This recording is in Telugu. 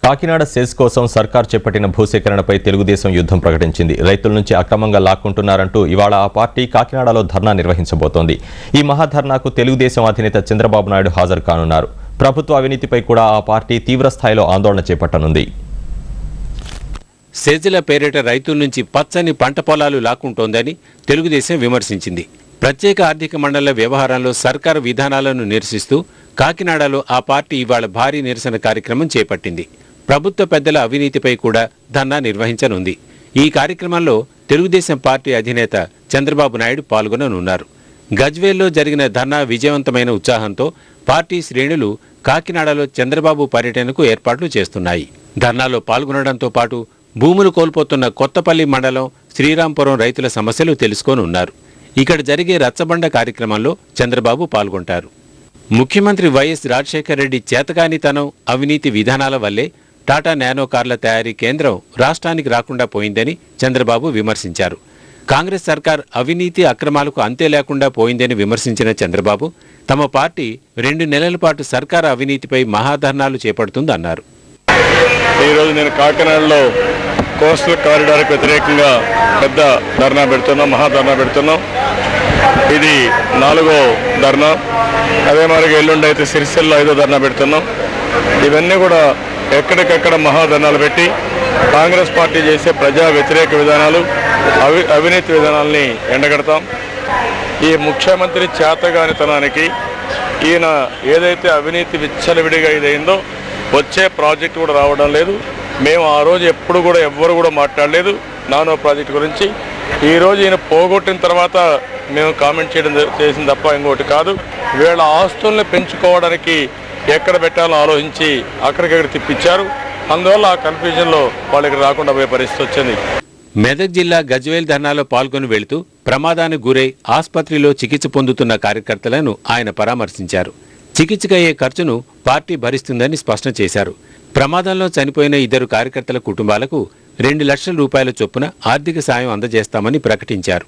కాకినాడ సెస్ కోసం సర్కార్ చేపట్టిన భూసేకరణపై తెలుగుదేశం యుద్ధం ప్రకటించింది. రైతుల నుంచి అక్రమంగా లాక్కుంటున్నారంటూ ఇవాళ ఆ పార్టీ కాకినాడలో ధర్నా నిర్వహించబోతోంది. ఈ మహాధర్నాకు తెలుగుదేశం అధినేత చంద్రబాబు నాయుడు హాజరు కానున్నారు. ప్రభుత్వ అవినీతిపై కూడా ఆ పార్టీ తీవ్ర స్థాయిలో ఆందోళన చేపట్టనుంది. సెజ్ల పేరిట రైతుల నుంచి పచ్చని పంట పొలాలు లాక్కుంటోందని తెలుగుదేశం విమర్శించింది. ప్రత్యేక ఆర్థిక మండళ్ల వ్యవహారంలో సర్కారు విధానాలను నిరసిస్తూ కాకినాడలో ఆ పార్టీ ఇవాళ భారీ నిరసన కార్యక్రమం చేపట్టింది. ప్రభుత్వ పెద్దల అవినీతిపై కూడా ధర్నా నిర్వహించనుంది. ఈ కార్యక్రమంలో తెలుగుదేశం పార్టీ అధినేత చంద్రబాబు నాయుడు పాల్గొననున్నారు. గజ్వేల్లో జరిగిన ధర్నా విజయవంతమైన ఉత్సాహంతో పార్టీ శ్రేణులు కాకినాడలో చంద్రబాబు పర్యటనకు ఏర్పాట్లు చేస్తున్నాయి. ధర్నాలో పాల్గొనడంతో పాటు భూములు కోల్పోతున్న కొత్తపల్లి మండలం శ్రీరాంపురం రైతుల సమస్యలు తెలుసుకోనున్నారు. ఇక్కడ జరిగే రచ్చబండ కార్యక్రమంలో చంద్రబాబు పాల్గొంటారు. ముఖ్యమంత్రి వైఎస్ రాజశేఖర రెడ్డి చేతకానితనం, అవినీతి విధానాల వల్లే టాటా నానో కార్ల తయారీ కేంద్రం రాష్ట్రానికి రాకుండా పోయిందని చంద్రబాబు విమర్శించారు. కాంగ్రెస్ సర్కార్ అవినీతి అక్రమాలకు అంతే లేకుండా పోయిందని విమర్శించిన చంద్రబాబు తమ పార్టీ 2 నెలల పాటు సర్కారు అవినీతిపై మహాధర్నాలు చేపడుతుందన్నారు. ఈరోజు నేను కాకినాడలో కోస్టల్ కారిడార్కి వ్యతిరేకంగా పెద్ద ధర్నా పెడుతున్నాం, మహాధర్నా పెడుతున్నాం. ఇది 4వ ధర్నా. అదే మరి ఎల్లుండి అయితే సిరిసిల్లో 5వ ధర్నా పెడుతున్నాం. ఇవన్నీ కూడా ఎక్కడికక్కడ మహాధర్నాలు పెట్టి కాంగ్రెస్ పార్టీ చేసే ప్రజా వ్యతిరేక విధానాలు, అవినీతి విధానాలని ఎండగడతాం. ఈ ముఖ్యమంత్రి చేతగానితనానికి ఈయన ఏదైతే అవినీతి విచ్చలవిడిగా ఇదైందో వచ్చే ప్రాజెక్టు కూడా రావడం లేదు. మేము ఆ రోజు ఎప్పుడు కూడా ఎవ్వరు కూడా మాట్లాడలేదు నానో ప్రాజెక్టు గురించి. ఈరోజు ఈయన పోగొట్టిన తర్వాత మేము కామెంట్ చేసింది తప్ప ఇంకోటి కాదు. వీళ్ళ ఆస్తుల్ని పెంచుకోవడానికి ఎక్కడ పెట్టాలో ఆలోచించి అక్కడికక్కడ తిప్పించారు. అందువల్ల ఆ కన్ఫ్యూజన్లో వాళ్ళకి రాకుండా పోయే పరిస్థితి వచ్చింది. మెదక్ జిల్లా గజ్వేల్ ధర్నాలో పాల్గొని వెళుతూ ప్రమాదానికి గురై ఆసుపత్రిలో చికిత్స పొందుతున్న కార్యకర్తలను ఆయన పరామర్శించారు. చికిత్సకయ్యే ఖర్చును పార్టీ భరిస్తుందని స్పష్టం చేశారు. ప్రమాదంలో చనిపోయిన 2 కార్యకర్తల కుటుంబాలకు 2 లక్షల రూపాయల చొప్పున ఆర్థిక సాయం అందజేస్తామని ప్రకటించారు.